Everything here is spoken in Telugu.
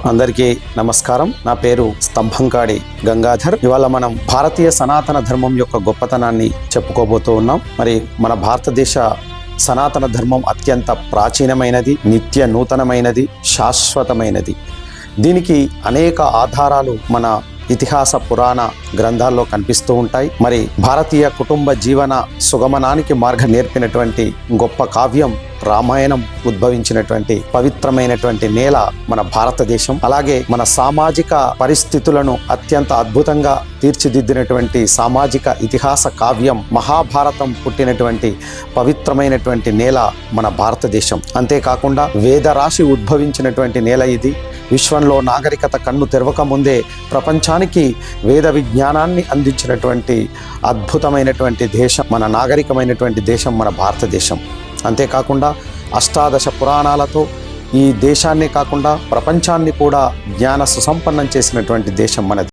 అందరికీ నమస్కారం. నా పేరు స్తంభంకాడి గంగాధర్. ఇవాళ మనం భారతీయ సనాతన ధర్మం యొక్క గొప్పతనాన్ని చెప్పుకోబోతూ ఉన్నాం. మరి మన భారతదేశ సనాతన ధర్మం అత్యంత ప్రాచీనమైనది, నిత్య నూతనమైనది, శాశ్వతమైనది. దీనికి అనేక ఆధారాలు మన ఇతిహాస పురాణ గ్రంథాల్లో కనిపిస్తూ ఉంటాయి. మరి భారతీయ కుటుంబ జీవన సుగమనానికి మార్గం నేర్పినటువంటి గొప్ప కావ్యం రామాయణం ఉద్భవించినటువంటి పవిత్రమైనటువంటి నేల మన భారతదేశం. అలాగే మన సామాజిక పరిస్థితులను అత్యంత అద్భుతంగా తీర్చిదిద్దినటువంటి సామాజిక ఇతిహాస కావ్యం మహాభారతం పుట్టినటువంటి పవిత్రమైనటువంటి నేల మన భారతదేశం. అంతేకాకుండా వేదరాశి ఉద్భవించినటువంటి నేల ఇది. విశ్వంలో నాగరికత కన్ను తెరవక ముందే ప్రపంచానికి వేద విజ్ఞానాన్ని అందించినటువంటి అద్భుతమైనటువంటి దేశం, మన నాగరికమైనటువంటి దేశం మన భారతదేశం. అంతేకాకుండా అష్టాదశ పురాణాలతో ఈ దేశాన్నే కాకుండా ప్రపంచాన్ని కూడా జ్ఞాన సుసంపన్నం చేసినటువంటి దేశం మనది.